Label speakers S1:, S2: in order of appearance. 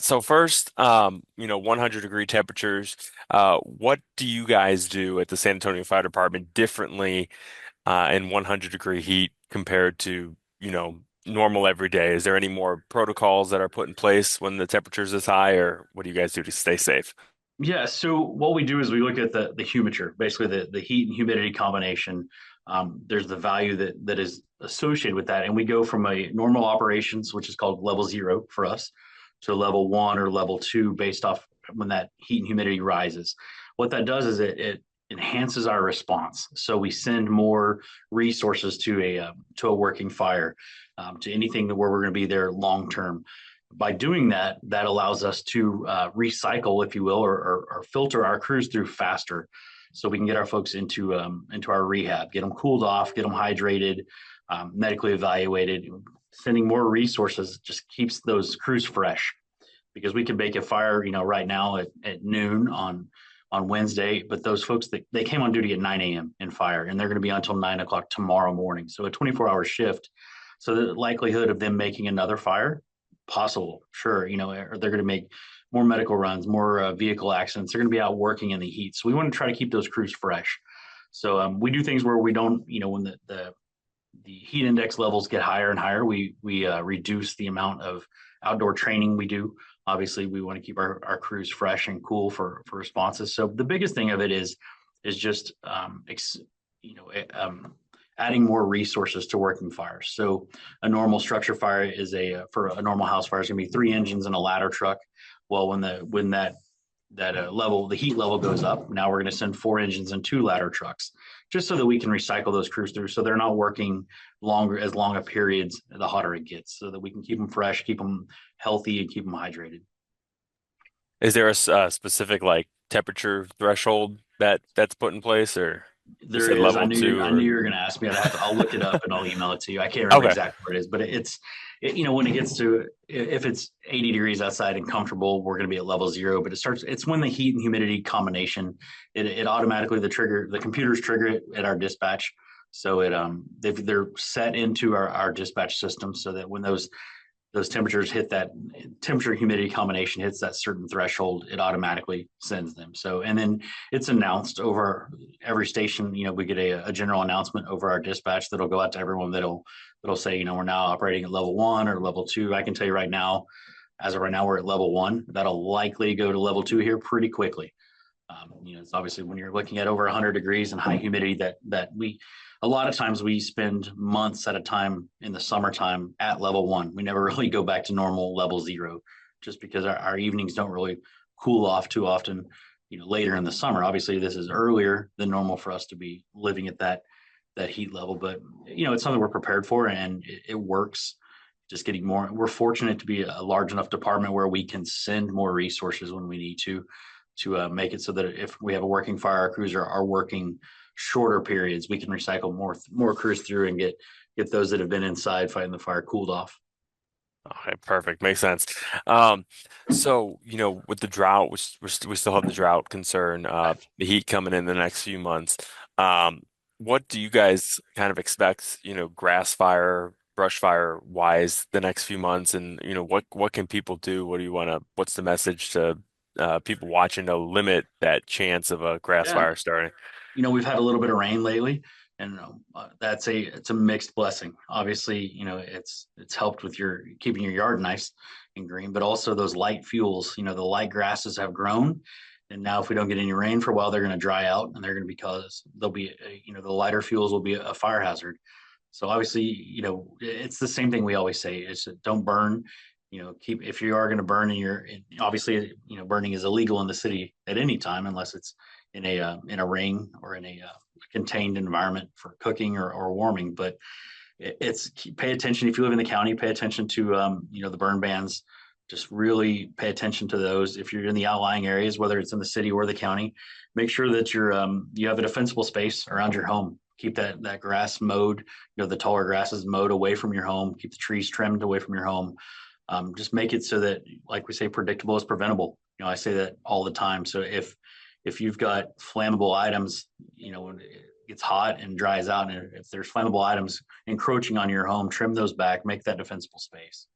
S1: So first, 100-degree temperatures. What do you guys do at the San Antonio Fire Department differently in 100-degree heat compared to, normal every day? Is there any more protocols that are put in place when the temperature's this high, or what do you guys do to stay safe?
S2: Yeah, so what we do is we look at the humidity, basically the heat and humidity combination. There's the value that is associated with that, and we go from a normal operations, which is called level zero for us, to level one or level two based off when that heat and humidity rises. What that does is it enhances our response. So we send more resources to a working fire, to anything where we're going to be there long term. By doing that, that allows us to recycle, if you will, or filter our crews through faster, so we can get our folks into our rehab, get them cooled off, get them hydrated, medically evaluated. Sending more resources just keeps those crews fresh, because we can make a fire, right now at noon on Wednesday, but those folks that they came on duty at 9 a.m. in fire, and they're going to be on until 9 o'clock tomorrow morning. So a 24-hour shift. So the likelihood of them making another fire, possible, sure. Or they're going to make more medical runs, more vehicle accidents. They're going to be out working in the heat. So we want to try to keep those crews fresh. So we do things where we don't, when the heat index levels get higher and higher, we reduce the amount of outdoor training we do. Obviously, we want to keep our crews fresh and cool for responses. So the biggest thing of it is just you know adding more resources to working fires. So a normal structure fire is for a normal house fire is going to be three engines and a ladder truck. Well, when that level, the heat level goes up, now we're going to send four engines and two ladder trucks, just so that we can recycle those crews through, so they're not working as long a periods the hotter it gets, so that we can keep them fresh, keep them healthy, and keep them hydrated.
S1: Is there a specific like temperature threshold that's put in place, or you
S2: There
S1: said
S2: is.
S1: level two
S2: I knew
S1: or
S2: you were going to ask me. I'll look it up and I'll email it to you. I can't remember
S1: okay.
S2: exactly what it is, but when it gets to, if it's 80 degrees outside and comfortable, we're going to be at level zero. But it's when the heat and humidity combination, it automatically, the computers trigger it at our dispatch. So they're set into our dispatch system, so that when those temperatures hit that temperature humidity combination hits that certain threshold, it automatically sends them. So, and then it's announced over every station. We get a general announcement over our dispatch that'll go out to everyone, that'll say, we're now operating at level one or level two. I can tell you right now, as of right now, we're at level one. That'll likely go to level two here pretty quickly. It's obviously when you're looking at over 100 degrees and high humidity, that we a lot of times we spend months at a time in the summertime at level one. We never really go back to normal level zero, just because our evenings don't really cool off too often. Later in the summer, obviously this is earlier than normal for us to be living at that heat level, but it's something we're prepared for, and it works. Just getting more. We're fortunate to be a large enough department where we can send more resources when we need to make it so that if we have a working fire, our crews are working shorter periods. We can recycle more crews through and get those that have been inside fighting the fire cooled off.
S1: Okay, perfect. Makes sense. Um, so, with the drought, we still have the drought concern, the heat coming in the next few months. Um, what do you guys kind of expect, grass fire, brush fire wise the next few months? And, what can people do? What's the message to people watching to limit that chance of a grass
S2: Yeah,
S1: fire starting?
S2: we've had a little bit of rain lately, and it's a mixed blessing. Obviously, it's helped with your keeping your yard nice and green, but also those light fuels. The light grasses have grown, and now if we don't get any rain for a while, they're going to dry out, and they're going to because they'll be, the lighter fuels will be a fire hazard. So obviously, it's the same thing we always say: is don't burn. Keep, if you are going to burn, obviously, burning is illegal in the city at any time unless it's in a ring or in a contained environment for cooking or warming. But it's pay attention if you live in the county. Pay attention to the burn bans. Just really pay attention to those. If you're in the outlying areas, whether it's in the city or the county, make sure that you have a defensible space around your home. Keep that grass mowed. The taller grasses mowed away from your home. Keep the trees trimmed away from your home. Just make it so that, like we say, predictable is preventable. I say that all the time. So if you've got flammable items, when it gets hot and dries out, and if there's flammable items encroaching on your home, trim those back, make that defensible space.